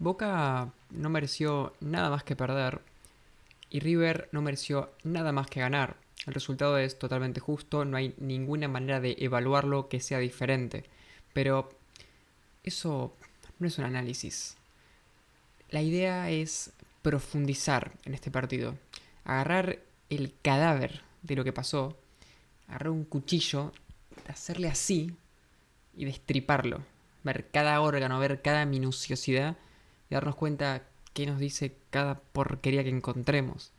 Boca no mereció nada más que perder y River no mereció nada más que ganar. El resultado es totalmente justo, no hay ninguna manera de evaluarlo que sea diferente. Pero eso no es un análisis. La idea es profundizar en este partido. Agarrar el cadáver de lo que pasó, agarrar un cuchillo, hacerle así y destriparlo. Ver cada órgano, ver cada minuciosidad y darnos cuenta qué nos dice cada porquería que encontremos.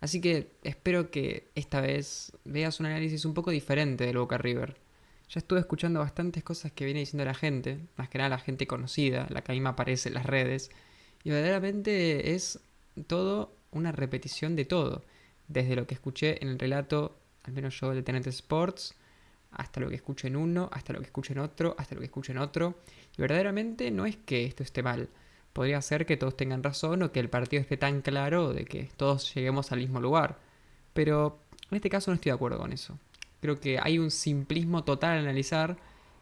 Así que espero que esta vez veas un análisis un poco diferente del Boca River. Ya estuve escuchando bastantes cosas que viene diciendo la gente, más que nada la gente conocida, la que a mí me aparece en las redes, y verdaderamente es todo una repetición de todo. Desde lo que escuché en el relato, al menos yo de TNT Sports, hasta lo que escucho en uno, hasta lo que escucho en otro, hasta lo que escucho en otro. Y verdaderamente no es que esto esté mal. Podría ser que todos tengan razón o que el partido esté tan claro de que todos lleguemos al mismo lugar. Pero en este caso no estoy de acuerdo con eso. Creo que hay un simplismo total al analizar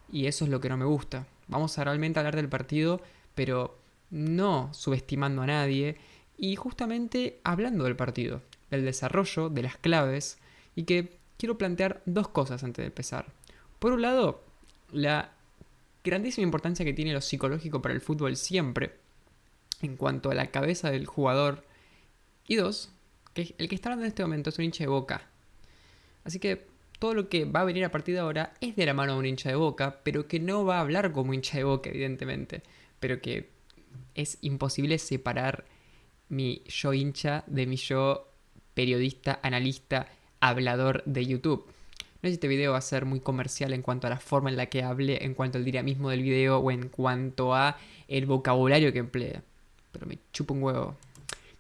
y eso es lo que no me gusta. Vamos a realmente hablar del partido, pero no subestimando a nadie y justamente hablando del partido, del desarrollo, de las claves y que quiero plantear dos cosas antes de empezar. Por un lado, la grandísima importancia que tiene lo psicológico para el fútbol siempre en cuanto a la cabeza del jugador. Y dos, que el que está hablando en este momento es un hincha de Boca. Así que todo lo que va a venir a partir de ahora es de la mano de un hincha de Boca, pero que no va a hablar como hincha de Boca, evidentemente. Pero que es imposible separar mi yo hincha de mi yo periodista, analista, hablador de YouTube. No sé si este video va a ser muy comercial en cuanto a la forma en la que hable, en cuanto al dinamismo del video o en cuanto a el vocabulario que emplea. Pero me chupa un huevo.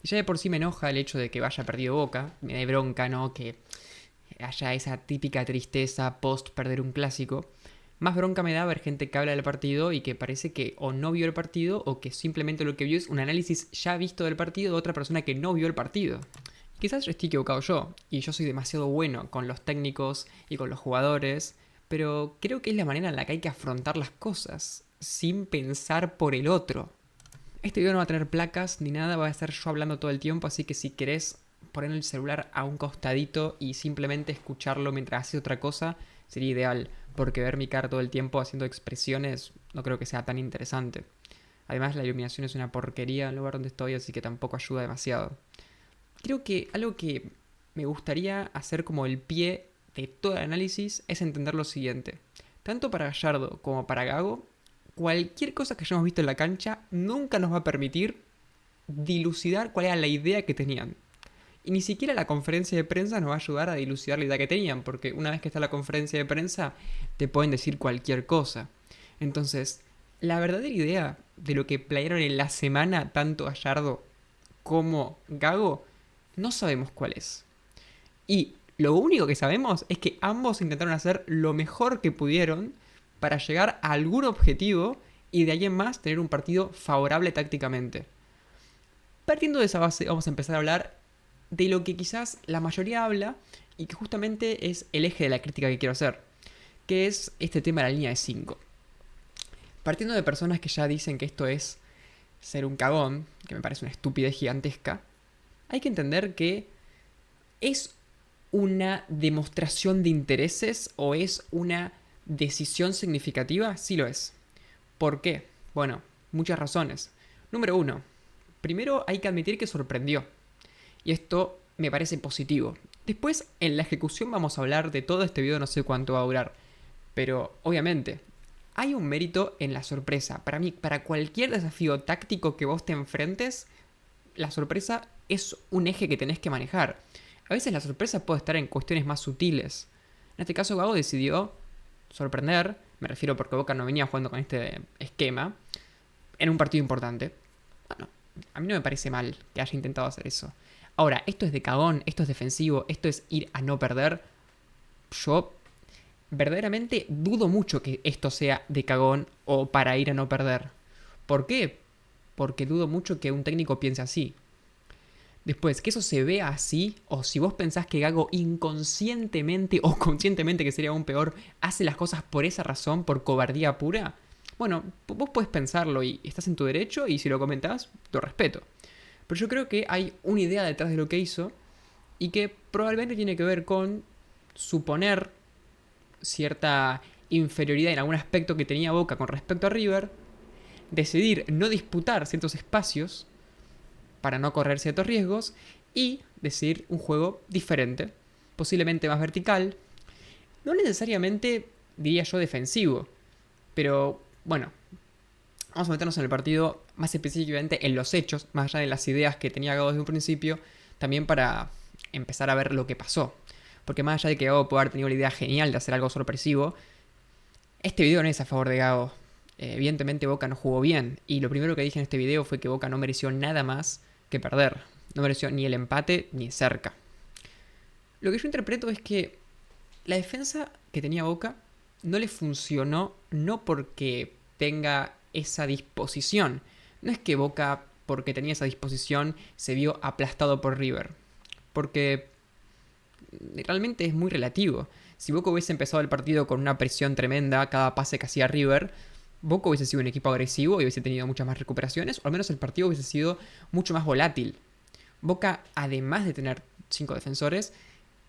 Y ya de por sí me enoja el hecho de que vaya perdido Boca. Me da bronca, ¿no? Que haya esa típica tristeza post perder un clásico. Más bronca me da ver gente que habla del partido y que parece que o no vio el partido o que simplemente lo que vio es un análisis ya visto del partido de otra persona que no vio el partido. Quizás yo estoy equivocado yo, y yo soy demasiado bueno con los técnicos y con los jugadores, pero creo que es la manera en la que hay que afrontar las cosas, sin pensar por el otro. Este video no va a tener placas ni nada, va a estar yo hablando todo el tiempo, así que si querés poner el celular a un costadito y simplemente escucharlo mientras hace otra cosa, sería ideal, porque ver mi cara todo el tiempo haciendo expresiones no creo que sea tan interesante. Además, la iluminación es una porquería en el lugar donde estoy, así que tampoco ayuda demasiado. Creo que algo que me gustaría hacer como el pie de todo el análisis es entender lo siguiente. Tanto para Gallardo como para Gago, cualquier cosa que hayamos visto en la cancha nunca nos va a permitir dilucidar cuál era la idea que tenían. Y ni siquiera la conferencia de prensa nos va a ayudar a dilucidar la idea que tenían, porque una vez que está la conferencia de prensa te pueden decir cualquier cosa. Entonces, la verdadera idea de lo que planearon en la semana tanto Gallardo como Gago, no sabemos cuál es. Y lo único que sabemos es que ambos intentaron hacer lo mejor que pudieron para llegar a algún objetivo y de ahí en más tener un partido favorable tácticamente. Partiendo de esa base, vamos a empezar a hablar de lo que quizás la mayoría habla y que justamente es el eje de la crítica que quiero hacer, que es este tema de la línea de 5. Partiendo de personas que ya dicen que esto es ser un cagón, que me parece una estupidez gigantesca, hay que entender que es una demostración de intereses o es una decisión significativa. Sí lo es. ¿Por qué? Bueno, muchas razones. Número uno, primero hay que admitir que sorprendió. Y esto me parece positivo. Después, en la ejecución vamos a hablar de todo este video, no sé cuánto va a durar. Pero, obviamente, hay un mérito en la sorpresa. Para mí, para cualquier desafío táctico que vos te enfrentes, la sorpresa es un eje que tenés que manejar. A veces la sorpresa puede estar en cuestiones más sutiles. En este caso, Gago decidió sorprender, me refiero porque Boca no venía jugando con este esquema, en un partido importante. Bueno, a mí no me parece mal que haya intentado hacer eso. Ahora, esto es de cagón, esto es defensivo, esto es ir a no perder. Yo verdaderamente dudo mucho que esto sea de cagón o para ir a no perder. ¿Por qué? Porque dudo mucho que un técnico piense así. Después, que eso se vea así, o si vos pensás que Gago inconscientemente o conscientemente, que sería aún peor, hace las cosas por esa razón, por cobardía pura, Bueno, vos podés pensarlo y estás en tu derecho y si lo comentás, lo respeto. Pero yo creo que hay una idea detrás de lo que hizo y que probablemente tiene que ver con suponer cierta inferioridad en algún aspecto que tenía Boca con respecto a River, decidir no disputar ciertos espacios para no correr ciertos riesgos y decidir un juego diferente, posiblemente más vertical, no necesariamente diría yo defensivo, pero bueno, vamos a meternos en el partido más específicamente en los hechos, más allá de las ideas que tenía Gago desde un principio, también para empezar a ver lo que pasó. Porque más allá de que Gago pueda haber tenido la idea genial de hacer algo sorpresivo, este video no es a favor de Gago. Evidentemente Boca no jugó bien, y lo primero que dije en este video fue que Boca no mereció nada más que perder. No mereció ni el empate ni cerca. Lo que yo interpreto es que la defensa que tenía Boca no le funcionó, no porque tenga esa disposición. No es que Boca, porque tenía esa disposición, se vio aplastado por River. Porque realmente es muy relativo. Si Boca hubiese empezado el partido con una presión tremenda, cada pase que hacía River, Boca hubiese sido un equipo agresivo y hubiese tenido muchas más recuperaciones, o al menos el partido hubiese sido mucho más volátil. Boca, además de tener 5 defensores,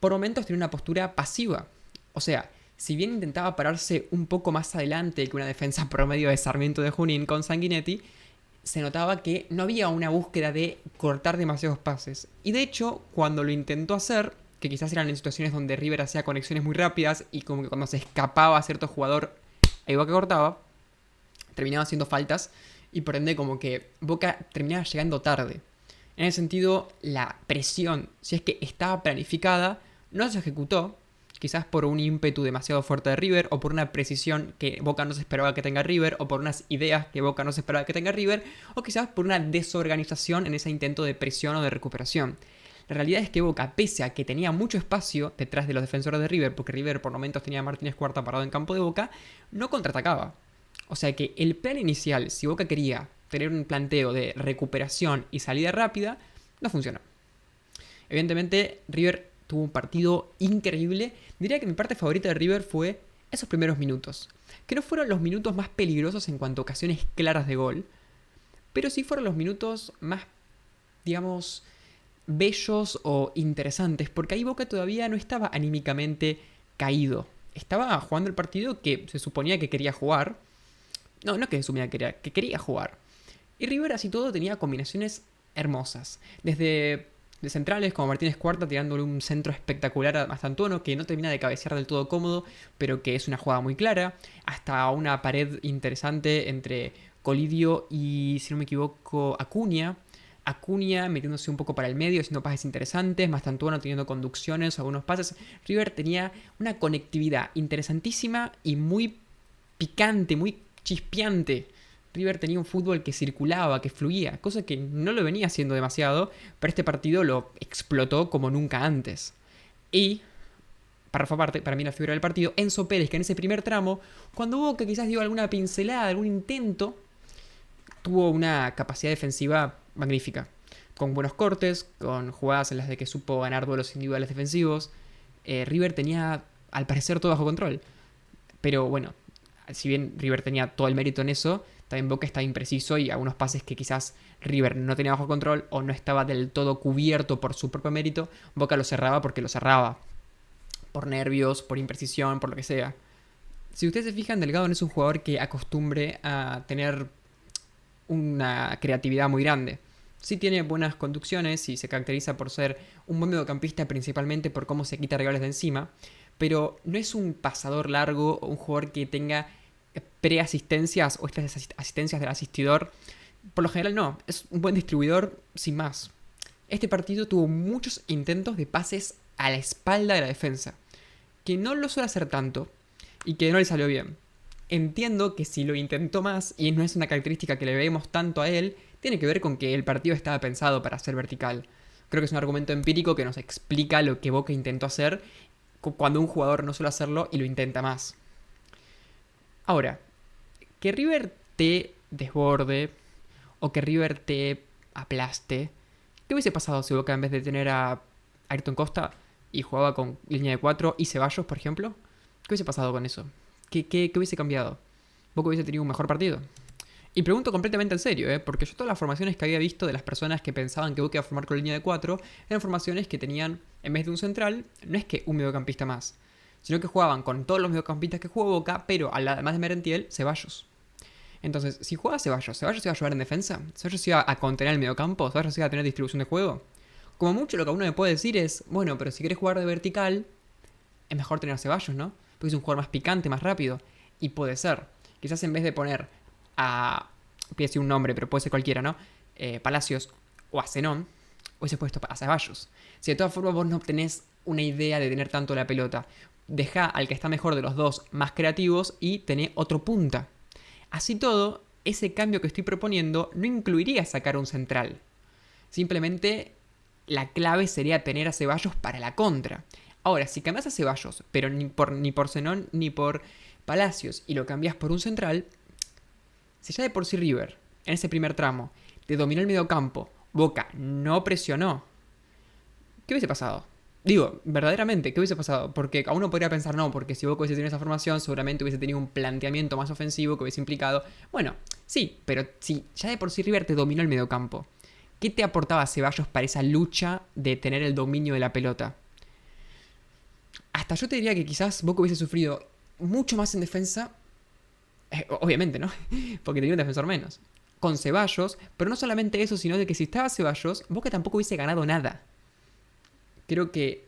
por momentos tenía una postura pasiva. O sea, si bien intentaba pararse un poco más adelante que una defensa promedio de Sarmiento de Junín con Sanguinetti, se notaba que no había una búsqueda de cortar demasiados pases. Y de hecho, cuando lo intentó hacer, que quizás eran en situaciones donde River hacía conexiones muy rápidas y como que cuando se escapaba a cierto jugador, ahí Boca cortaba, terminaba haciendo faltas y por ende como que Boca terminaba llegando tarde. En ese sentido, la presión, si es que estaba planificada, no se ejecutó, quizás por un ímpetu demasiado fuerte de River, o por una precisión que Boca no se esperaba que tenga River, o por unas ideas que Boca no se esperaba que tenga River, o quizás por una desorganización en ese intento de presión o de recuperación. La realidad es que Boca, pese a que tenía mucho espacio detrás de los defensores de River, porque River por momentos tenía a Martínez Cuarta parado en campo de Boca, no contraatacaba. O sea que el plan inicial, si Boca quería tener un planteo de recuperación y salida rápida, no funcionó. Evidentemente, River tuvo un partido increíble. Diría que mi parte favorita de River fue esos primeros minutos, que no fueron los minutos más peligrosos en cuanto a ocasiones claras de gol, pero sí fueron los minutos más, digamos, bellos o interesantes, porque ahí Boca todavía no estaba anímicamente caído. Estaba jugando el partido que se suponía que quería jugar. No que se suponía que quería jugar. Y River así todo tenía combinaciones hermosas. Desde de centrales como Martínez Cuarta tirándole un centro espectacular a Mastantuono que no termina de cabecear del todo cómodo, pero que es una jugada muy clara, hasta una pared interesante entre Colidio y, si no me equivoco, Acuña. Acuña metiéndose un poco para el medio, haciendo pases interesantes, Mastantuono teniendo conducciones, algunos pases. River tenía una conectividad interesantísima y muy picante, muy chispeante. River tenía un fútbol que circulaba, que fluía, cosa que no lo venía haciendo demasiado, pero este partido lo explotó como nunca antes. Y, párrafo aparte, para mí la figura del partido, Enzo Pérez, que en ese primer tramo, cuando hubo que quizás dio alguna pincelada, algún intento, tuvo una capacidad defensiva magnífica. Con buenos cortes, con jugadas en las de que supo ganar duelos individuales defensivos. River tenía, al parecer, todo bajo control. Pero bueno, si bien River tenía todo el mérito en eso, también Boca estaba impreciso y algunos pases que quizás River no tenía bajo control o no estaba del todo cubierto por su propio mérito, Boca lo cerraba porque lo cerraba. Por nervios, por imprecisión, por lo que sea. Si ustedes se fijan, Delgado no es un jugador que acostumbre a tener una creatividad muy grande. Sí tiene buenas conducciones y se caracteriza por ser un buen mediocampista principalmente por cómo se quita rivales de encima, pero no es un pasador largo o un jugador que tenga preasistencias o estas asistencias del asistidor. Por lo general no, es un buen distribuidor sin más. Este partido tuvo muchos intentos de pases a la espalda de la defensa, que no lo suele hacer tanto y que no le salió bien. Entiendo que si lo intentó más, y no es una característica que le vemos tanto a él, tiene que ver con que el partido estaba pensado para ser vertical. Creo que es un argumento empírico que nos explica lo que Boca intentó hacer cuando un jugador no suele hacerlo y lo intenta más. Ahora, que River te desborde o que River te aplaste, ¿qué hubiese pasado si Boca en vez de tener a Ayrton Costa y jugaba con línea de 4 y Ceballos, por ejemplo? ¿Qué hubiese pasado con eso? ¿Qué hubiese cambiado? Boca hubiese tenido un mejor partido. Y pregunto completamente en serio, porque yo todas las formaciones que había visto de las personas que pensaban que Boca iba a formar con línea de 4 eran formaciones que tenían, en vez de un central, no es que un mediocampista más, sino que jugaban con todos los mediocampistas que jugó Boca, pero además de Merentiel, Ceballos. Entonces, si jugaba Ceballos iba a ayudar en defensa, Ceballos iba a contener el mediocampo, Ceballos iba a tener distribución de juego. Como mucho lo que uno me puede decir es, bueno, pero si querés jugar de vertical, es mejor tener a Ceballos, ¿no? Porque es un jugador más picante, más rápido. Y puede ser. Quizás en vez de poner a... voy a decir un nombre, pero puede ser cualquiera, ¿no? Palacios o a Zenón, hubiese puesto a Ceballos. Si de todas formas vos no tenés una idea de tener tanto la pelota, dejá al que está mejor de los dos más creativos y tené otro punta. Así todo, ese cambio que estoy proponiendo no incluiría sacar un central. Simplemente la clave sería tener a Ceballos para la contra. Ahora, si cambias a Ceballos, pero ni por Zenón ni por Palacios, y lo cambias por un central, si ya de por sí River, en ese primer tramo, te dominó el mediocampo, Boca no presionó, ¿qué hubiese pasado? Digo, verdaderamente, ¿qué hubiese pasado? Porque a uno podría pensar, no, porque si Boca hubiese tenido esa formación, seguramente hubiese tenido un planteamiento más ofensivo que hubiese implicado... Bueno, sí, pero si ya de por sí River te dominó el mediocampo, ¿qué te aportaba Ceballos para esa lucha de tener el dominio de la pelota? Hasta yo te diría que quizás Boca hubiese sufrido mucho más en defensa, obviamente, ¿no? Porque tenía un defensor menos, con Ceballos, pero no solamente eso, sino de que si estaba Ceballos, Boca tampoco hubiese ganado nada. Creo que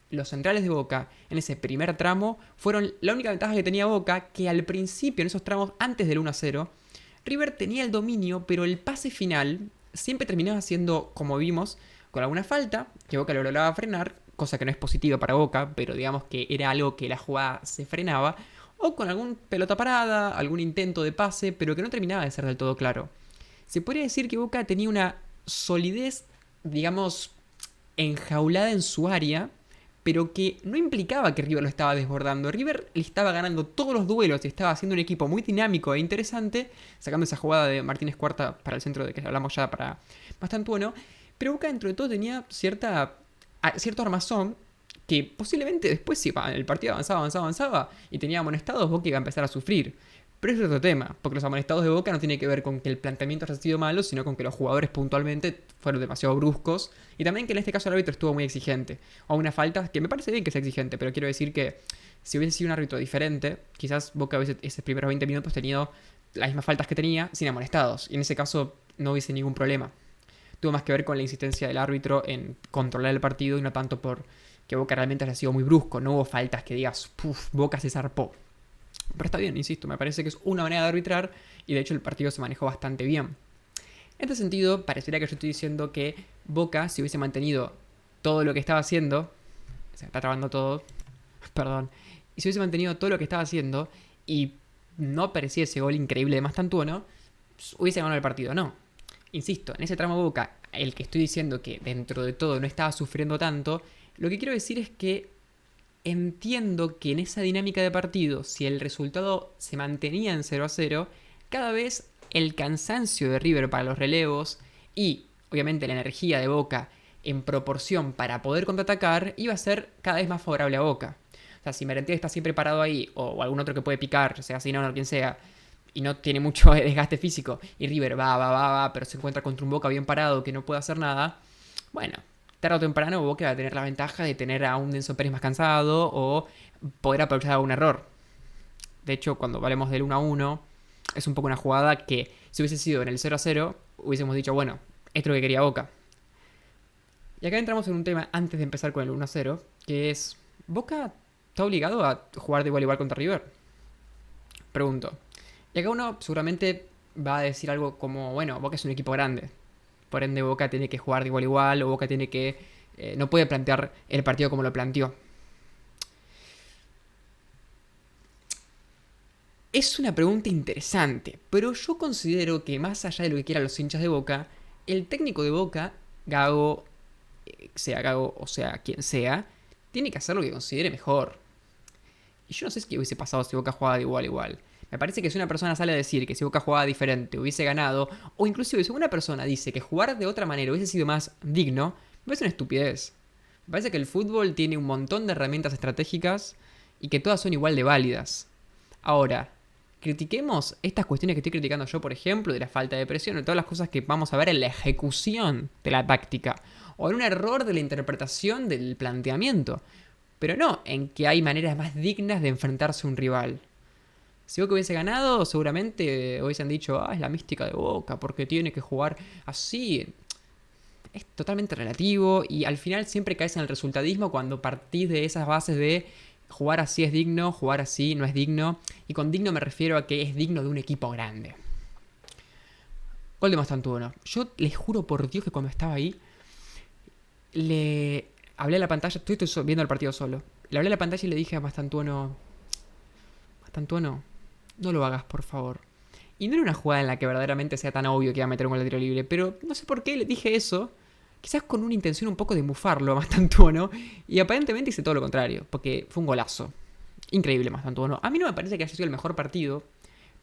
los centrales de Boca en ese primer tramo fueron la única ventaja que tenía Boca, que al principio, en esos tramos antes del 1-0, River tenía el dominio, pero el pase final siempre terminaba siendo, como vimos, con alguna falta, que Boca lo lograba frenar, cosa que no es positiva para Boca, pero digamos que era algo que la jugada se frenaba, o con algún pelota parada, algún intento de pase, pero que no terminaba de ser del todo claro. Se podría decir que Boca tenía una solidez, digamos, enjaulada en su área, pero que no implicaba que River lo estaba desbordando. River le estaba ganando todos los duelos y estaba haciendo un equipo muy dinámico e interesante, sacando esa jugada de Martínez Cuarta para el centro de que hablamos ya para bastante bueno, pero Boca dentro de todo tenía cierto armazón que posiblemente después, si el partido avanzaba y tenía amonestados, Boca iba a empezar a sufrir. Pero es otro tema, porque los amonestados de Boca no tienen que ver con que el planteamiento haya sido malo, sino con que los jugadores puntualmente fueron demasiado bruscos, y también que en este caso el árbitro estuvo muy exigente. O una falta que me parece bien que sea exigente, pero quiero decir que si hubiese sido un árbitro diferente, quizás Boca hubiese esos primeros 20 minutos tenido las mismas faltas que tenía sin amonestados, y en ese caso no hubiese ningún problema. Tuvo más que ver con la insistencia del árbitro en controlar el partido y no tanto por que Boca realmente haya sido muy brusco. No hubo faltas que digas, puf, Boca se zarpó. Pero está bien, insisto, me parece que es una manera de arbitrar y de hecho el partido se manejó bastante bien. En este sentido, parecería que yo estoy diciendo que Boca, si hubiese mantenido todo lo que estaba haciendo, se está trabando todo, perdón, y si hubiese mantenido todo lo que estaba haciendo y no aparecía ese gol increíble de Mastantuono, hubiese ganado el partido, no. Insisto, en ese tramo Boca, el que estoy diciendo que dentro de todo no estaba sufriendo tanto, lo que quiero decir es que entiendo que en esa dinámica de partido, si el resultado se mantenía en 0-0, cada vez el cansancio de River para los relevos y obviamente la energía de Boca en proporción para poder contraatacar iba a ser cada vez más favorable a Boca. O sea, si Merentiel está siempre parado ahí, o algún otro que puede picar, sea Zinón o quien sea, y no tiene mucho desgaste físico, y River va, pero se encuentra contra un Boca bien parado que no puede hacer nada, bueno, tarde o temprano Boca va a tener la ventaja de tener a un Denso Pérez más cansado o poder aprovechar algún error. De hecho, cuando hablemos del 1-1, es un poco una jugada que si hubiese sido en el 0-0, hubiésemos dicho, bueno, esto es lo que quería Boca. Y acá entramos en un tema antes de empezar con el 1-0, que es, ¿Boca está obligado a jugar de igual a igual contra River? Pregunto. Y acá uno seguramente va a decir algo como, bueno, Boca es un equipo grande. Por ende, Boca tiene que jugar de igual a igual, o Boca tiene que... no puede plantear el partido como lo planteó. Es una pregunta interesante, pero yo considero que más allá de lo que quieran los hinchas de Boca, el técnico de Boca, Gago, sea Gago o sea quien sea, tiene que hacer lo que considere mejor. Y yo no sé qué hubiese pasado si Boca jugaba de igual a igual. Me parece que si una persona sale a decir que si Boca jugaba diferente hubiese ganado, o inclusive si una persona dice que jugar de otra manera hubiese sido más digno, me parece una estupidez. Me parece que el fútbol tiene un montón de herramientas estratégicas y que todas son igual de válidas. Ahora, critiquemos estas cuestiones que estoy criticando yo, por ejemplo, de la falta de presión, de todas las cosas que vamos a ver en la ejecución de la táctica, o en un error de la interpretación del planteamiento, pero no en que hay maneras más dignas de enfrentarse a un rival. Si Boca hubiese ganado, seguramente hubiesen dicho, es la mística de Boca, porque tiene que jugar así. Es totalmente relativo y al final siempre caes en el resultadismo cuando partís de esas bases de jugar así es digno, jugar así no es digno. Y con digno me refiero a que es digno de un equipo grande. Gol de Mastantuono. Yo les juro por Dios que cuando estaba ahí, le hablé a la pantalla, estoy viendo el partido solo. Le hablé a la pantalla y le dije a Mastantuono, no lo hagas por favor. Y no era una jugada en la que verdaderamente sea tan obvio que iba a meter un gol de tiro libre, pero no sé por qué le dije eso. Quizás con una intención un poco de mufarlo a Mastantuono. Y aparentemente hice todo lo contrario, porque fue un golazo. Increíble Mastantuono. A mí no me parece que haya sido el mejor partido,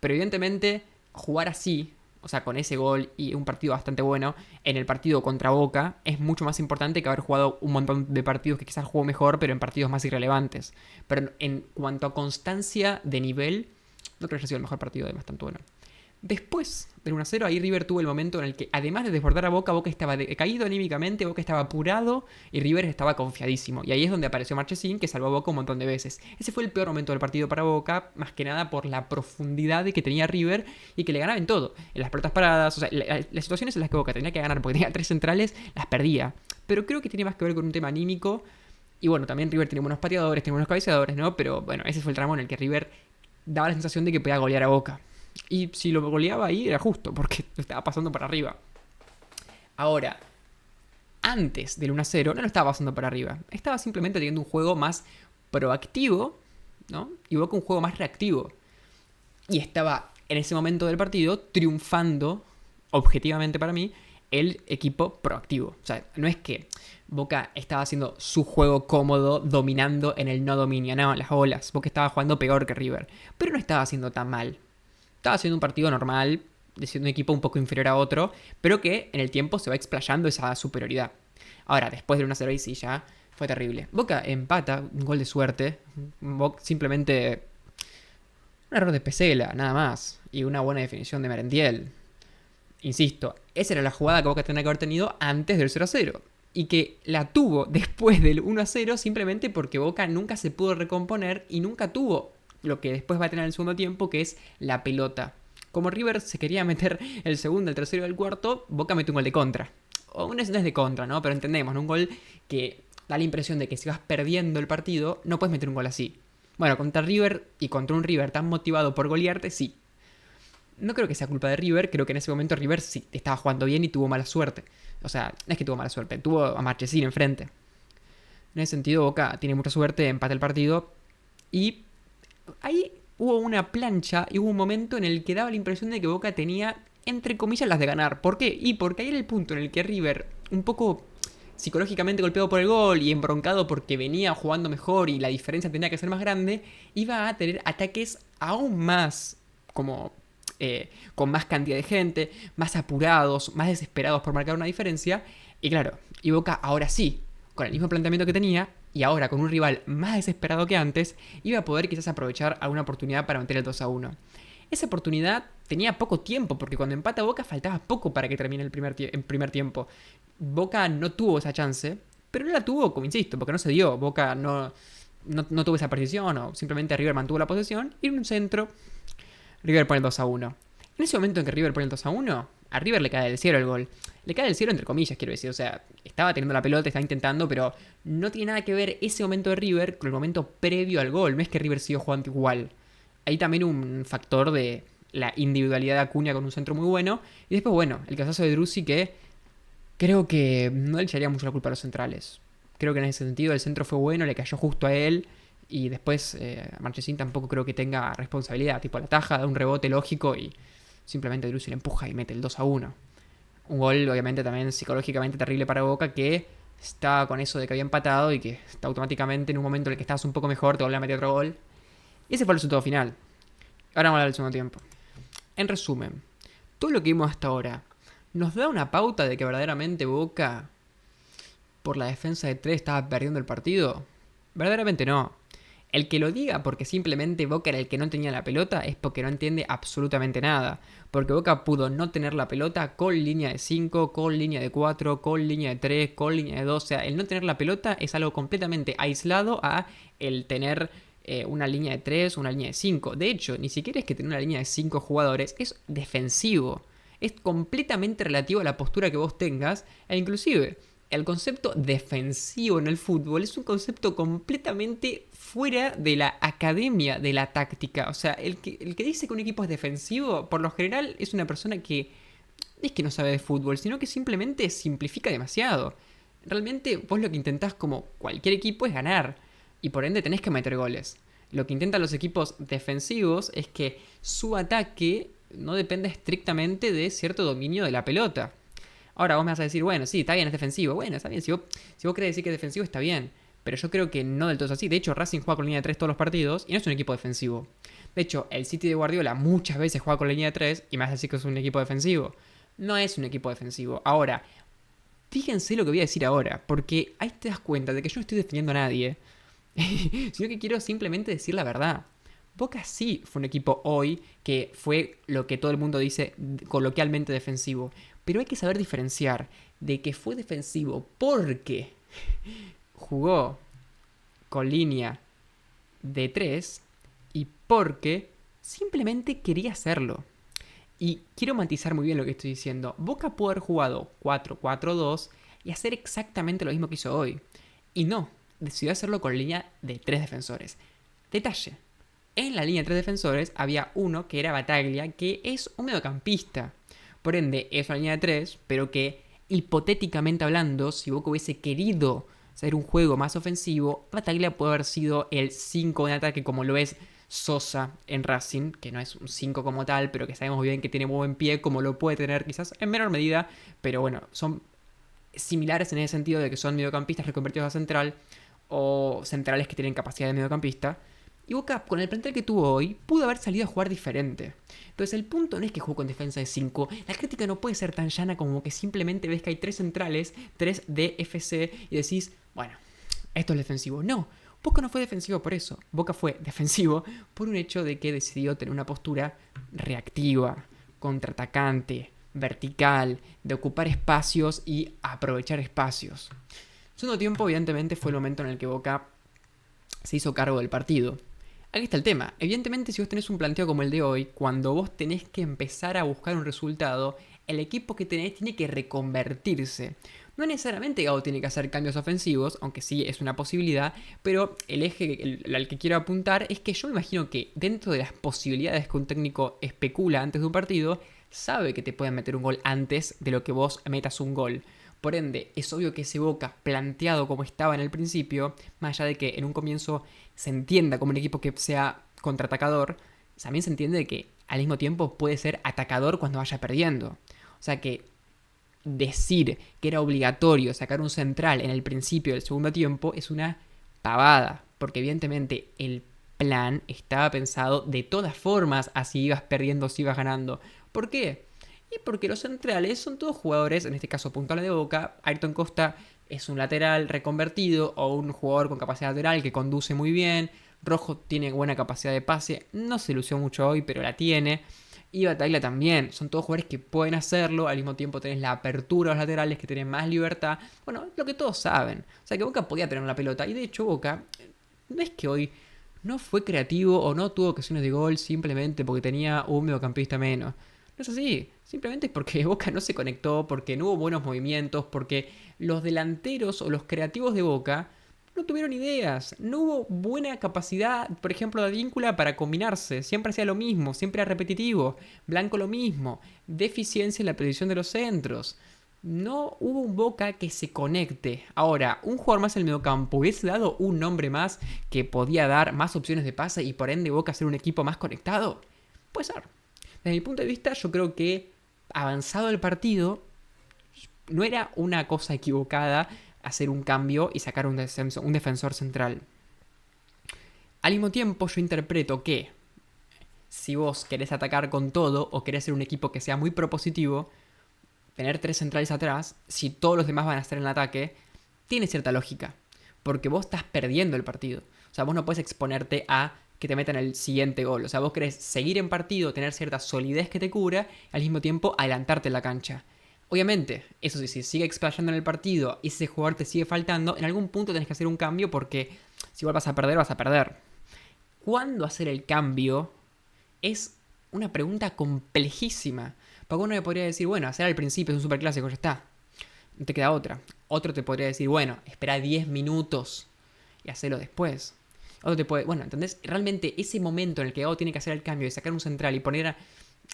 pero evidentemente jugar así, o sea, con ese gol y un partido bastante bueno, en el partido contra Boca, es mucho más importante que haber jugado un montón de partidos que quizás jugó mejor, pero en partidos más irrelevantes. Pero en cuanto a constancia de nivel, no creo que haya sido el mejor partido de Mastantuono. Después del 1-0, ahí River tuvo el momento en el que, además de desbordar a Boca, Boca estaba decaído anímicamente, Boca estaba apurado y River estaba confiadísimo. Y ahí es donde apareció Marchesín, que salvó a Boca un montón de veces. Ese fue el peor momento del partido para Boca, más que nada por la profundidad que tenía River y que le ganaba en todo. En las pelotas paradas, o sea, las situaciones en las que Boca tenía que ganar porque tenía 3 centrales, las perdía. Pero creo que tiene más que ver con un tema anímico. Y bueno, también River tiene buenos pateadores, tiene buenos cabeceadores, ¿no? Pero bueno, ese fue el tramo en el que River daba la sensación de que podía golear a Boca. Y si lo goleaba ahí era justo, porque lo estaba pasando para arriba. Ahora, antes del 1-0 no lo estaba pasando para arriba. Estaba simplemente teniendo un juego más proactivo, ¿no? Y Boca un juego más reactivo. Y estaba en ese momento del partido triunfando, objetivamente para mí, el equipo proactivo. O sea, no es que Boca estaba haciendo su juego cómodo, dominando en el no dominio, no, las olas. Boca estaba jugando peor que River, pero no estaba haciendo tan mal. Estaba haciendo un partido normal, siendo un equipo un poco inferior a otro, pero que en el tiempo se va explayando esa superioridad. Ahora, después del 1-0 ahí sí ya fue terrible. Boca empata, un gol de suerte, simplemente un error de Pesela, nada más, y una buena definición de Merentiel. Insisto, esa era la jugada que Boca tenía que haber tenido antes del 0-0. Y que la tuvo después del 1-0 simplemente porque Boca nunca se pudo recomponer y nunca tuvo lo que después va a tener en el segundo tiempo, que es la pelota. Como River se quería meter el segundo, el tercero y el cuarto, Boca mete un gol de contra. O no es de contra, ¿no? Pero entendemos, ¿no? Un gol que da la impresión de que si vas perdiendo el partido, no puedes meter un gol así. Bueno, contra River y contra un River tan motivado por golearte, sí. No creo que sea culpa de River, creo que en ese momento River sí estaba jugando bien y tuvo mala suerte. O sea, no es que tuvo mala suerte, tuvo a Marchesín enfrente. En ese sentido, Boca tiene mucha suerte, empata el partido y ahí hubo una plancha y hubo un momento en el que daba la impresión de que Boca tenía, entre comillas, las de ganar. ¿Por qué? Y porque ahí era el punto en el que River, un poco psicológicamente golpeado por el gol y embroncado porque venía jugando mejor y la diferencia tenía que ser más grande, iba a tener ataques aún más como con más cantidad de gente, más apurados, más desesperados por marcar una diferencia. Y claro, y Boca ahora sí, con el mismo planteamiento que tenía, y ahora con un rival más desesperado que antes, iba a poder quizás aprovechar alguna oportunidad para meter el 2-1. Esa oportunidad tenía poco tiempo, porque cuando empata Boca faltaba poco para que termine el primer tiempo. Boca no tuvo esa chance, pero no la tuvo, como insisto, porque no se dio. Boca no tuvo esa precisión, o simplemente River mantuvo la posesión, y en un centro River pone el 2-1. En ese momento en que River pone el 2-1, a River le cae del cielo el gol. Le cae del cielo entre comillas, quiero decir. O sea, estaba teniendo la pelota, estaba intentando, pero no tiene nada que ver ese momento de River con el momento previo al gol. No es que River siguió jugando igual. Hay también un factor de la individualidad de Acuña con un centro muy bueno. Y después, bueno, el casazo de Driussi que creo que no le echaría mucho la culpa a los centrales. Creo que en ese sentido el centro fue bueno, le cayó justo a él. Y después Marchesín tampoco creo que tenga responsabilidad. Tipo, la taja da un rebote lógico y simplemente Driussi le empuja y mete el 2-1. Un gol obviamente también psicológicamente terrible para Boca, que está con eso de que había empatado y que está automáticamente en un momento en el que estabas un poco mejor te volvió a meter otro gol. Y ese fue el resultado final. Ahora vamos a hablar del segundo tiempo. En resumen, todo lo que vimos hasta ahora nos da una pauta de que verdaderamente Boca, por la defensa de 3, estaba perdiendo el partido. Verdaderamente no. El que lo diga porque simplemente Boca era el que no tenía la pelota es porque no entiende absolutamente nada. Porque Boca pudo no tener la pelota con línea de 5, con línea de 4, con línea de 3, con línea de 2. O sea, el no tener la pelota es algo completamente aislado a el tener una línea de 3, una línea de 5. De hecho, ni siquiera es que tener una línea de 5 jugadores, es defensivo. Es completamente relativo a la postura que vos tengas e inclusive el concepto defensivo en el fútbol es un concepto completamente fuera de la academia de la táctica. O sea, el que dice que un equipo es defensivo, por lo general es una persona que es que no sabe de fútbol, sino que simplemente simplifica demasiado. Realmente vos lo que intentás como cualquier equipo es ganar y por ende tenés que meter goles. Lo que intentan los equipos defensivos es que su ataque no depende estrictamente de cierto dominio de la pelota. Ahora vos me vas a decir, bueno, sí, está bien, es defensivo. Bueno, está bien, si vos querés decir que es defensivo, está bien. Pero yo creo que no del todo es así. De hecho, Racing juega con línea de 3 todos los partidos y no es un equipo defensivo. De hecho, el City de Guardiola muchas veces juega con línea de 3 y me vas a decir que es un equipo defensivo. No es un equipo defensivo. Ahora, fíjense lo que voy a decir ahora, porque ahí te das cuenta de que yo no estoy defendiendo a nadie, sino que quiero simplemente decir la verdad. Boca sí fue un equipo hoy que fue lo que todo el mundo dice coloquialmente defensivo. Pero hay que saber diferenciar de que fue defensivo porque jugó con línea de 3 y porque simplemente quería hacerlo. Y quiero matizar muy bien lo que estoy diciendo. Boca pudo haber jugado 4-4-2 y hacer exactamente lo mismo que hizo hoy. Y no, decidió hacerlo con línea de 3 defensores. Detalle. En la línea de 3 defensores había uno que era Bataglia, que es un mediocampista. Por ende, es una línea de 3, pero que hipotéticamente hablando, si Boca hubiese querido hacer un juego más ofensivo, Bataglia puede haber sido el 5 en ataque como lo es Sosa en Racing, que no es un 5 como tal, pero que sabemos bien que tiene muy buen pie, como lo puede tener quizás en menor medida, pero bueno, son similares en ese sentido de que son mediocampistas reconvertidos a central o centrales que tienen capacidad de mediocampista. Y Boca, con el plantel que tuvo hoy, pudo haber salido a jugar diferente. Entonces el punto no es que jugó con defensa de 5. La crítica no puede ser tan llana como que simplemente ves que hay 3 centrales, 3 DFC y decís, bueno, esto es defensivo. No, Boca no fue defensivo por eso. Boca fue defensivo por un hecho de que decidió tener una postura reactiva, contraatacante, vertical, de ocupar espacios y aprovechar espacios. Segundo tiempo, evidentemente, fue el momento en el que Boca se hizo cargo del partido. Aquí está el tema. Evidentemente, si vos tenés un planteo como el de hoy, cuando vos tenés que empezar a buscar un resultado, el equipo que tenés tiene que reconvertirse. No necesariamente Gao tiene que hacer cambios ofensivos, aunque sí es una posibilidad, pero el eje al que quiero apuntar es que yo me imagino que dentro de las posibilidades que un técnico especula antes de un partido, sabe que te pueden meter un gol antes de lo que vos metas un gol. Por ende, es obvio que ese Boca, planteado como estaba en el principio, más allá de que en un comienzo se entienda como un equipo que sea contraatacador, también se entiende de que al mismo tiempo puede ser atacador cuando vaya perdiendo. O sea que decir que era obligatorio sacar un central en el principio del segundo tiempo es una pavada, porque evidentemente el plan estaba pensado de todas formas así ibas perdiendo o si ibas ganando. ¿Por qué? Y porque los centrales son todos jugadores, en este caso puntuales de Boca. Ayrton Costa es un lateral reconvertido o un jugador con capacidad lateral que conduce muy bien. Rojo tiene buena capacidad de pase, no se lució mucho hoy, pero la tiene. Y Bataglia también, son todos jugadores que pueden hacerlo, al mismo tiempo tenés la apertura a los laterales que tienen más libertad. Bueno, lo que todos saben. O sea que Boca podía tener la pelota y de hecho Boca, no es que hoy no fue creativo o no tuvo ocasiones de gol simplemente porque tenía un mediocampista menos. No es así, simplemente es porque Boca no se conectó, porque no hubo buenos movimientos, porque los delanteros o los creativos de Boca no tuvieron ideas, no hubo buena capacidad, por ejemplo, de Advíncula para combinarse, siempre hacía lo mismo, siempre era repetitivo, Blanco lo mismo, deficiencia en la predicción de los centros. No hubo un Boca que se conecte. Ahora, un jugador más en el mediocampo hubiese dado un nombre más que podía dar más opciones de pase y por ende Boca ser un equipo más conectado. Puede ser. Desde mi punto de vista, yo creo que avanzado el partido, no era una cosa equivocada hacer un cambio y sacar un defensor central. Al mismo tiempo, yo interpreto que si vos querés atacar con todo o querés ser un equipo que sea muy propositivo, tener 3 centrales atrás, si todos los demás van a estar en el ataque, tiene cierta lógica. Porque vos estás perdiendo el partido. O sea, vos no puedes exponerte a que te metan el siguiente gol. O sea, vos querés seguir en partido, tener cierta solidez que te cubra, al mismo tiempo adelantarte en la cancha. Obviamente, eso sí, si sigue explayando en el partido y ese jugador te sigue faltando, en algún punto tenés que hacer un cambio porque si igual vas a perder, vas a perder. ¿Cuándo hacer el cambio? Es una pregunta complejísima. Porque uno me podría decir, bueno, hacer al principio es un superclásico, ya está. No te queda otra. Otro te podría decir, bueno, espera 10 minutos y hacerlo después. Otro te puede... Bueno, ¿entendés? Realmente ese momento en el que Gago tiene que hacer el cambio y sacar un central y poner...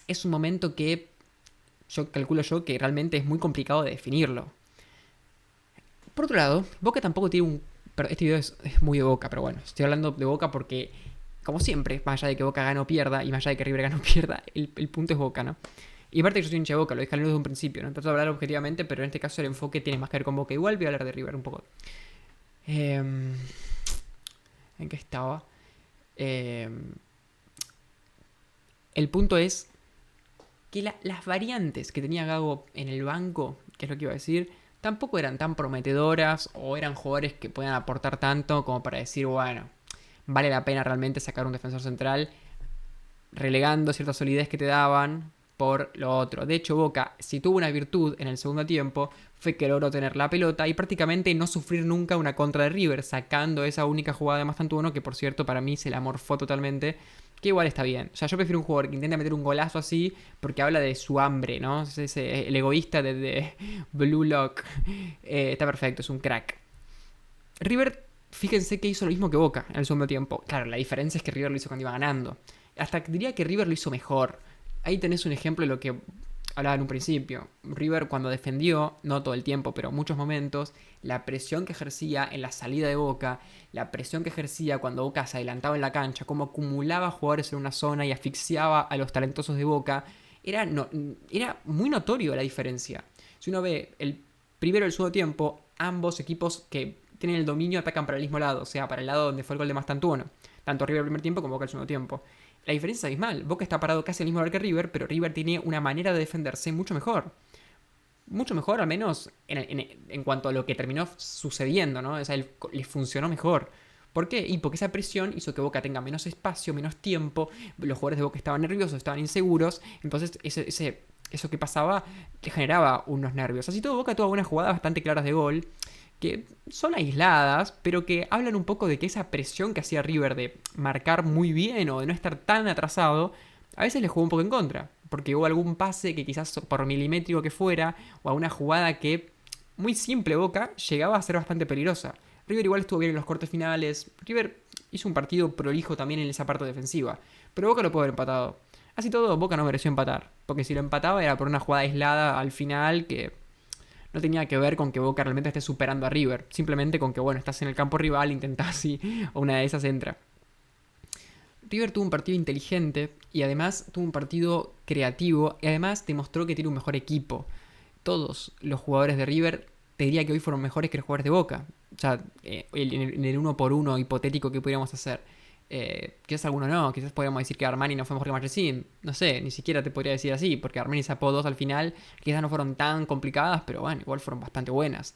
Es un momento que yo calculo que realmente es muy complicado de definirlo. Por otro lado, Boca tampoco tiene un... Pero este video es muy de Boca, pero bueno, estoy hablando de Boca porque, como siempre, más allá de que Boca gane o pierda, y más allá de que River gane o pierda, el punto es Boca, ¿no? Y aparte que yo soy hincha de Boca, lo dije desde un principio, ¿no? Trato de hablar objetivamente, pero en este caso el enfoque tiene más que ver con Boca. Igual voy a hablar de River un poco. ¿En qué estaba? El punto es que las variantes que tenía Gago en el banco, que es lo que iba a decir, tampoco eran tan prometedoras o eran jugadores que puedan aportar tanto como para decir, bueno, vale la pena realmente sacar un defensor central relegando cierta solidez que te daban por lo otro. De hecho, Boca, si tuvo una virtud en el segundo tiempo, fue que logró tener la pelota y prácticamente no sufrir nunca una contra de River, sacando esa única jugada de Mastantuono, que por cierto para mí se la morfó totalmente, que igual está bien. O sea, yo prefiero un jugador que intente meter un golazo así, porque habla de su hambre, ¿no? El egoísta de Blue Lock. Está perfecto, es un crack. River, fíjense que hizo lo mismo que Boca en el segundo tiempo. Claro, la diferencia es que River lo hizo cuando iba ganando. Hasta diría que River lo hizo mejor. Ahí tenés un ejemplo de lo que hablaba en un principio. River cuando defendió, no todo el tiempo, pero muchos momentos, la presión que ejercía en la salida de Boca, la presión que ejercía cuando Boca se adelantaba en la cancha, cómo acumulaba jugadores en una zona y asfixiaba a los talentosos de Boca, era muy notorio la diferencia. Si uno ve el primero y el segundo tiempo, ambos equipos que tienen el dominio atacan para el mismo lado, o sea, para el lado donde fue el gol de Mastantuono. Tanto River el primer tiempo como Boca el segundo tiempo. La diferencia es abismal. Boca está parado casi al mismo lugar que River, pero River tiene una manera de defenderse mucho mejor. Mucho mejor, al menos en cuanto a lo que terminó sucediendo, ¿no? O sea, les funcionó mejor. ¿Por qué? Y porque esa presión hizo que Boca tenga menos espacio, menos tiempo. Los jugadores de Boca estaban nerviosos, estaban inseguros. Entonces, eso que pasaba le generaba unos nervios. Así todo, Boca tuvo algunas jugadas bastante claras de gol, que son aisladas, pero que hablan un poco de que esa presión que hacía River de marcar muy bien o de no estar tan atrasado, a veces le jugó un poco en contra, porque hubo algún pase que quizás por milimétrico que fuera, o alguna jugada que, muy simple Boca, llegaba a ser bastante peligrosa. River igual estuvo bien en los cortes finales, River hizo un partido prolijo también en esa parte defensiva, pero Boca lo pudo haber empatado. Así todo, Boca no mereció empatar, porque si lo empataba era por una jugada aislada al final que no tenía que ver con que Boca realmente esté superando a River. Simplemente con que, bueno, estás en el campo rival, intentás y una de esas entra. River tuvo un partido inteligente y además tuvo un partido creativo y además demostró que tiene un mejor equipo. Todos los jugadores de River te diría que hoy fueron mejores que los jugadores de Boca. O sea, en el uno por uno hipotético que pudiéramos hacer. Quizás alguno no, quizás podríamos decir que Armani no fue mejor que Marchesín. No sé, ni siquiera te podría decir así, porque Armani sacó dos al final, quizás no fueron tan complicadas, pero bueno, igual fueron bastante buenas.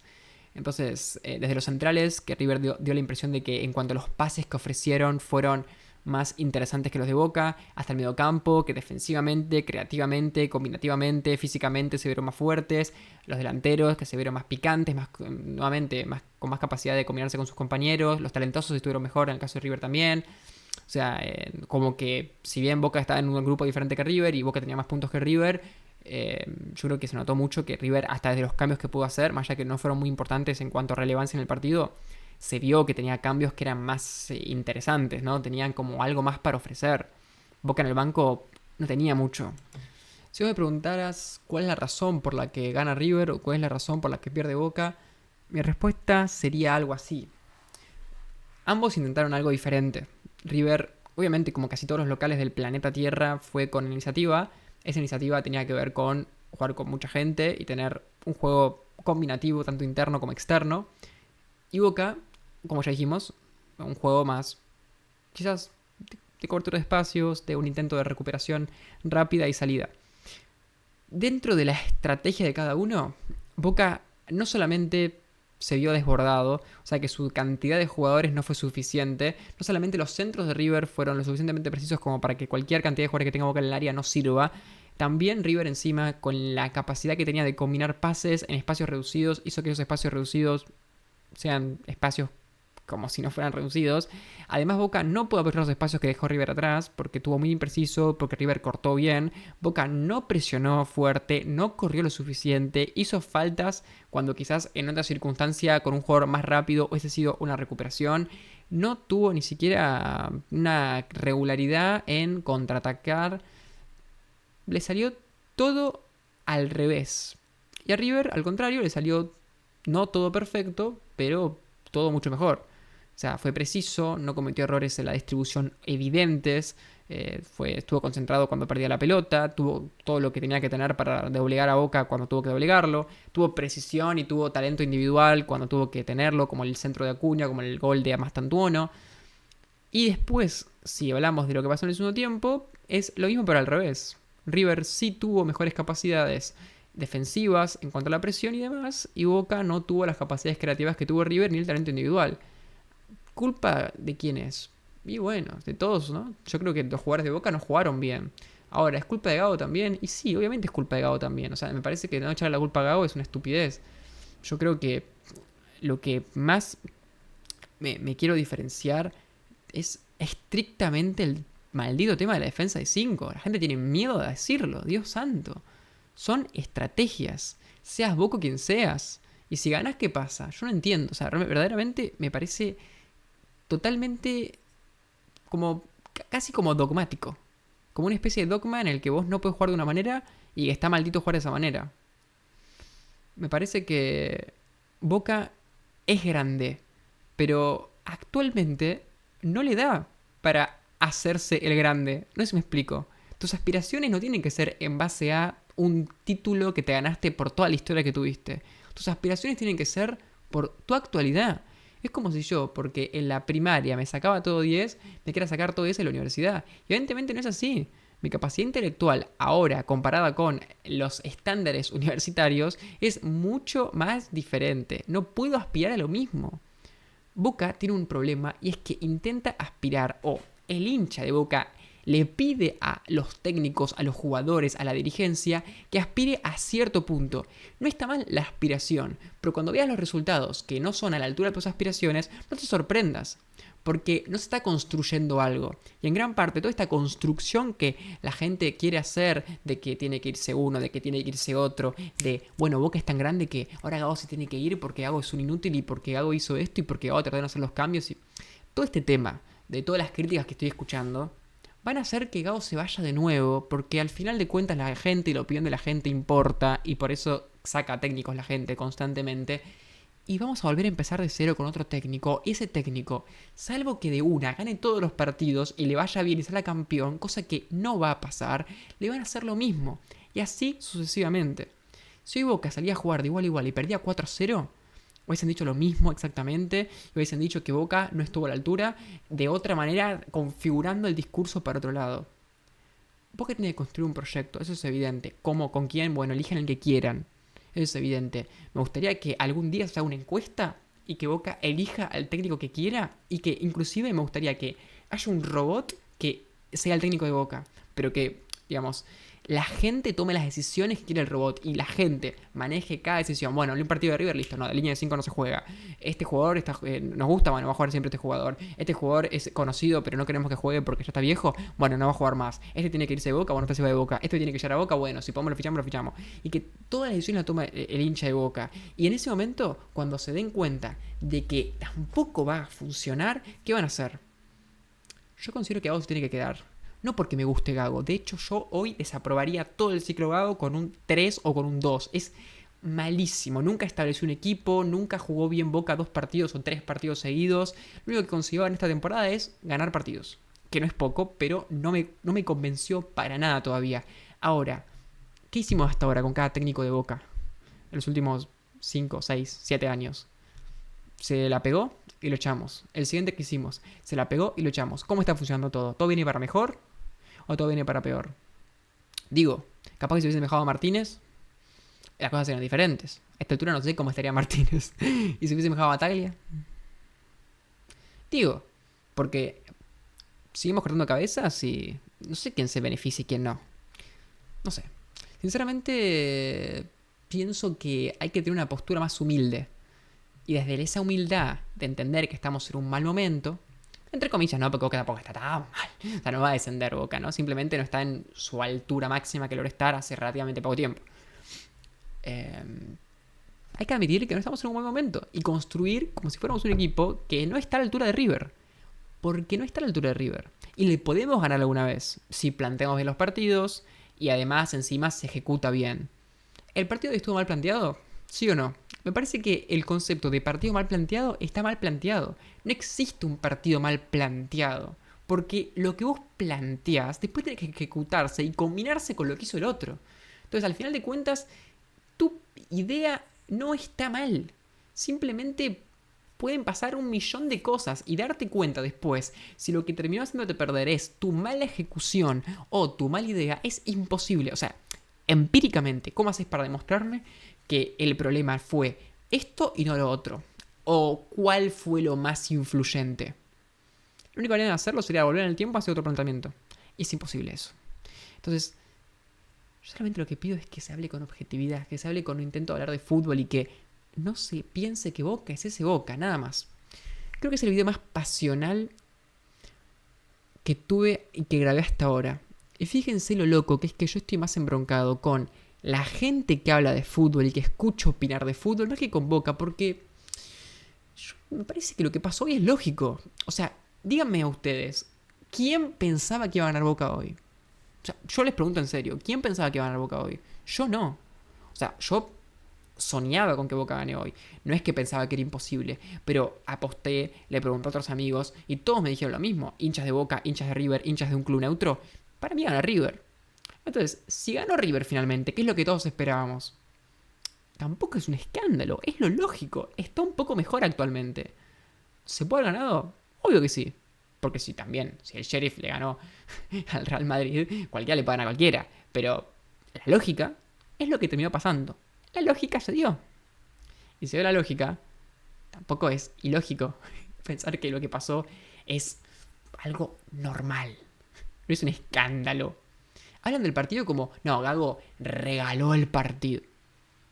Entonces, desde los centrales, que River dio la impresión de que en cuanto a los pases que ofrecieron fueron más interesantes que los de Boca, hasta el mediocampo, que defensivamente, creativamente, combinativamente, físicamente se vieron más fuertes, los delanteros que se vieron más picantes, nuevamente con más capacidad de combinarse con sus compañeros, los talentosos estuvieron mejor en el caso de River también. O sea, como que si bien Boca estaba en un grupo diferente que River y Boca tenía más puntos que River, yo creo que se notó mucho que River, hasta desde los cambios que pudo hacer, más allá que no fueron muy importantes en cuanto a relevancia en el partido, se vio que tenía cambios que eran más interesantes, ¿no? Tenían como algo más para ofrecer. Boca en el banco no tenía mucho. Si vos me preguntaras cuál es la razón por la que gana River o cuál es la razón por la que pierde Boca, mi respuesta sería algo así. Ambos intentaron algo diferente. River, obviamente como casi todos los locales del planeta Tierra, fue con iniciativa. Esa iniciativa tenía que ver con jugar con mucha gente y tener un juego combinativo, tanto interno como externo. Y Boca, como ya dijimos, un juego más, quizás, de cobertura de espacios, de un intento de recuperación rápida y salida. Dentro de la estrategia de cada uno, Boca no solamente se vio desbordado, o sea que su cantidad de jugadores no fue suficiente. No solamente los centros de River fueron lo suficientemente precisos como para que cualquier cantidad de jugadores que tenga Boca en el área no sirva. También River encima, con la capacidad que tenía de combinar pases en espacios reducidos, hizo que esos espacios reducidos sean espacios como si no fueran reducidos. Además, Boca no pudo aprovechar los espacios que dejó River atrás porque tuvo muy impreciso, porque River cortó bien. Boca no presionó fuerte, no corrió lo suficiente, hizo faltas cuando quizás en otra circunstancia con un jugador más rápido hubiese sido una recuperación. No tuvo ni siquiera una regularidad en contraatacar. Le salió todo al revés. Y a River, al contrario, le salió no todo perfecto, pero todo mucho mejor. O sea, fue preciso, no cometió errores en la distribución evidentes, estuvo concentrado cuando perdía la pelota, tuvo todo lo que tenía que tener para doblegar a Boca cuando tuvo que doblegarlo, tuvo precisión y tuvo talento individual cuando tuvo que tenerlo, como el centro de Acuña, como el gol de Amastantuono. Y después, si hablamos de lo que pasó en el segundo tiempo, es lo mismo pero al revés. River sí tuvo mejores capacidades defensivas en cuanto a la presión y demás, y Boca no tuvo las capacidades creativas que tuvo River ni el talento individual. ¿Culpa de quién es? Y bueno, de todos, ¿no? Yo creo que los jugadores de Boca no jugaron bien. Ahora, ¿es culpa de Gago también? Y sí, obviamente es culpa de Gago también. O sea, me parece que no echarle la culpa a Gago es una estupidez. Yo creo que lo que más me quiero diferenciar es estrictamente el maldito tema de la defensa de 5. La gente tiene miedo de decirlo, Dios santo. Son estrategias, seas Boca quien seas. Y si ganas, ¿qué pasa? Yo no entiendo. O sea, verdaderamente me parece totalmente como casi como dogmático. Como una especie de dogma en el que vos no puedes jugar de una manera y está maldito jugar de esa manera. Me parece que Boca es grande, pero actualmente no le da para hacerse el grande. No sé si me explico. Tus aspiraciones no tienen que ser en base a un título que te ganaste por toda la historia que tuviste. Tus aspiraciones tienen que ser por tu actualidad. Es como si yo, porque en la primaria me sacaba todo 10, me quiera sacar todo 10 en la universidad. Y evidentemente no es así. Mi capacidad intelectual ahora, comparada con los estándares universitarios, es mucho más diferente. No puedo aspirar a lo mismo. Boca tiene un problema y es que intenta aspirar, o el hincha de Boca le pide a los técnicos, a los jugadores, a la dirigencia, que aspire a cierto punto. No está mal la aspiración, pero cuando veas los resultados que no son a la altura de tus aspiraciones, no te sorprendas, porque no se está construyendo algo. Y en gran parte toda esta construcción que la gente quiere hacer, de que tiene que irse uno, de que tiene que irse otro, de, bueno, Boca es tan grande que ahora Gago se tiene que ir porque Gago es un inútil y porque Gago hizo esto y porque Gago tardó en hacer los cambios. Y todo este tema, de todas las críticas que estoy escuchando, van a hacer que Gago se vaya de nuevo, porque al final de cuentas la gente y la opinión de la gente importa, y por eso saca técnicos la gente constantemente. Y vamos a volver a empezar de cero con otro técnico. Y ese técnico, salvo que de una gane todos los partidos y le vaya bien y salga campeón, cosa que no va a pasar, le van a hacer lo mismo. Y así sucesivamente. Si hoy Boca salía a jugar de igual a igual y perdía 4-0, hubiesen dicho lo mismo exactamente, y hubiesen dicho que Boca no estuvo a la altura, de otra manera configurando el discurso para otro lado. Boca tiene que construir un proyecto, eso es evidente. ¿Cómo? ¿Con quién? Bueno, elijan el que quieran. Eso es evidente. Me gustaría que algún día se haga una encuesta y que Boca elija al técnico que quiera, y que inclusive me gustaría que haya un robot que sea el técnico de Boca, pero que, digamos, la gente tome las decisiones que quiere el robot y la gente maneje cada decisión. Bueno, en un partido de River, listo, no, de línea de 5 no se juega. Este jugador nos gusta, bueno, va a jugar siempre este jugador. Este jugador es conocido, pero no queremos que juegue porque ya está viejo, bueno, no va a jugar más. Este tiene que irse de Boca, bueno, este se va de Boca. Este tiene que llegar a Boca, bueno, si podemos lo fichamos, lo fichamos. Y que todas las decisiones las toma el hincha de Boca. Y en ese momento, cuando se den cuenta de que tampoco va a funcionar, ¿qué van a hacer? Yo considero que Gago se tiene que quedar. No porque me guste Gago. De hecho, yo hoy desaprobaría todo el ciclo Gago con un 3 o con un 2. Es malísimo. Nunca estableció un equipo, nunca jugó bien Boca 2 partidos o 3 partidos seguidos. Lo único que consiguió en esta temporada es ganar partidos. Que no es poco, pero no me convenció para nada todavía. Ahora, ¿qué hicimos hasta ahora con cada técnico de Boca? En los últimos 5, 6, 7 años. Se la pegó y lo echamos. El siguiente que hicimos, se la pegó y lo echamos. ¿Cómo está funcionando todo? ¿Todo viene para mejor o todo viene para peor? Digo, capaz que se hubiese dejado a Martínez, las cosas eran diferentes. A esta altura no sé cómo estaría Martínez. ¿Y si hubiese dejado a Bataglia? Digo, porque seguimos cortando cabezas y no sé quién se beneficia y quién no. No sé. Sinceramente, pienso que hay que tener una postura más humilde. Y desde esa humildad de entender que estamos en un mal momento, entre comillas, ¿no? Porque Boca tampoco está tan mal. O sea, no va a descender Boca, ¿no? Simplemente no está en su altura máxima que logra estar hace relativamente poco tiempo. Hay que admitir que no estamos en un buen momento y construir como si fuéramos un equipo que no está a la altura de River. Porque no está a la altura de River. Y le podemos ganar alguna vez si planteamos bien los partidos y además encima se ejecuta bien. ¿El partido estuvo mal planteado? ¿Sí o no? Me parece que el concepto de partido mal planteado está mal planteado. No existe un partido mal planteado. Porque lo que vos planteás después tiene que ejecutarse y combinarse con lo que hizo el otro. Entonces, al final de cuentas, tu idea no está mal. Simplemente pueden pasar un millón de cosas y darte cuenta después si lo que terminó haciéndote perder es tu mala ejecución o tu mala idea es imposible. O sea, empíricamente, ¿cómo haces para demostrarme que el problema fue esto y no lo otro? ¿O cuál fue lo más influyente? La única manera de hacerlo sería volver en el tiempo a hacer otro planteamiento. Y es imposible eso. Entonces, yo solamente lo que pido es que se hable con objetividad, que se hable con un intento de hablar de fútbol y que no se piense que Boca es ese Boca, nada más. Creo que es el video más pasional que tuve y que grabé hasta ahora. Y fíjense lo loco que es que yo estoy más embroncado con la gente que habla de fútbol y que escucho opinar de fútbol más que con Boca, porque me parece que lo que pasó hoy es lógico. O sea, díganme a ustedes, ¿quién pensaba que iba a ganar Boca hoy? O sea, yo les pregunto en serio, ¿quién pensaba que iba a ganar Boca hoy? Yo no. O sea, yo soñaba con que Boca gane hoy. No es que pensaba que era imposible, pero aposté, le pregunté a otros amigos y todos me dijeron lo mismo. Hinchas de Boca, hinchas de River, hinchas de un club neutro. Para mí gana River. Entonces, si ganó River finalmente, ¿qué es lo que todos esperábamos? Tampoco es un escándalo, es lo lógico. Está un poco mejor actualmente. ¿Se puede haber ganado? Obvio que sí. Porque sí, también, si el Sheriff le ganó al Real Madrid, cualquiera le puede ganar a cualquiera. Pero la lógica es lo que terminó pasando. La lógica se dio. Y si dio la lógica, tampoco es ilógico pensar que lo que pasó es algo normal. No es un escándalo. Hablan del partido como, no, Gago regaló el partido.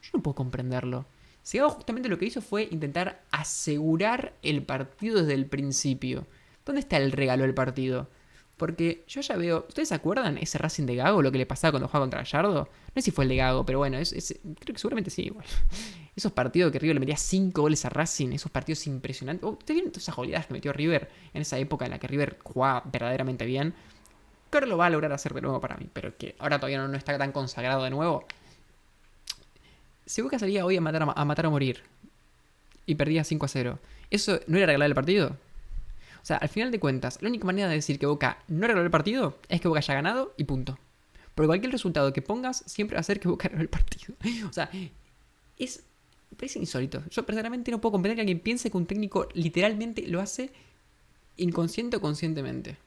Yo no puedo comprenderlo. Si Gago justamente lo que hizo fue intentar asegurar el partido desde el principio. ¿Dónde está el regalo del partido? Porque yo ya veo... ¿Ustedes se acuerdan ese Racing de Gago? Lo que le pasaba cuando jugaba contra Gallardo. No sé si fue el de Gago, pero bueno, creo que seguramente sí. Igual. Esos partidos que River le metía 5 goles a Racing. Esos partidos impresionantes. ¿Ustedes vieron todas esas goleadas que metió River en esa época en la que River jugaba verdaderamente bien? Que ahora lo va a lograr hacer de nuevo para mí. Pero que ahora todavía no está tan consagrado de nuevo. Si Boca salía hoy a matar o morir y perdía 5-0, ¿eso no era regalar el partido? O sea, al final de cuentas, la única manera de decir que Boca no regaló el partido es que Boca haya ganado y punto. Porque cualquier resultado que pongas siempre va a ser que Boca ganó el partido. O sea, me parece insólito. Yo personalmente no puedo comprender que alguien piense que un técnico literalmente lo hace inconsciente o conscientemente.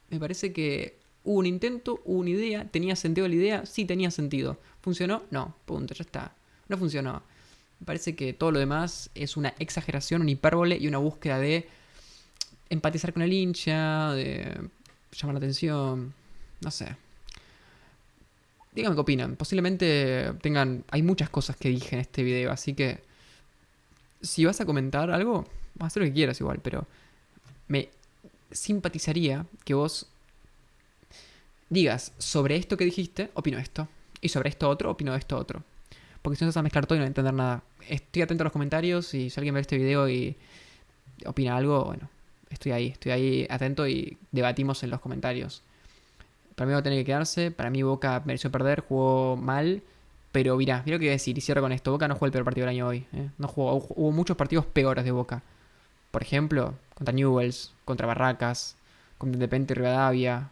Me parece que hubo un intento, hubo una idea, ¿tenía sentido la idea? Sí, tenía sentido. ¿Funcionó? No, punto, ya está. No funcionó. Me parece que todo lo demás es una exageración, una hipérbole y una búsqueda de empatizar con el hincha, de llamar la atención, no sé. Díganme qué opinan. Posiblemente hay muchas cosas que dije en este video, así que si vas a comentar algo, vas a hacer lo que quieras igual, pero me simpatizaría que vos digas sobre esto que dijiste, opino esto, y sobre esto otro, opino esto otro. Porque si no te vas a mezclar todo y no vas a entender nada. Estoy atento a los comentarios y si alguien ve este video y opina algo, bueno, estoy ahí atento y debatimos en los comentarios. Para mí va a tener que quedarse. Para mí Boca mereció perder, jugó mal. Pero mirá lo que voy a decir y cierro con esto. Boca no jugó el peor partido del año hoy. No jugó, hubo muchos partidos peores de Boca. Por ejemplo, contra Newell's, contra Barracas, contra Independiente Rivadavia.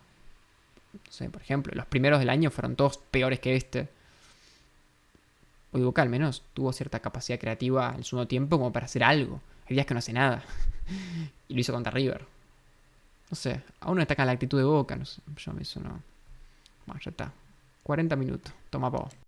No sé, por ejemplo, los primeros del año fueron todos peores que este. Hoy Boca al menos tuvo cierta capacidad creativa en su segundo tiempo como para hacer algo. Hay días que no hace nada. Y lo hizo contra River. No sé, aún no destaca la actitud de Boca. No sé, yo eso no. Bueno, ya está. 40 minutos. Toma pavo.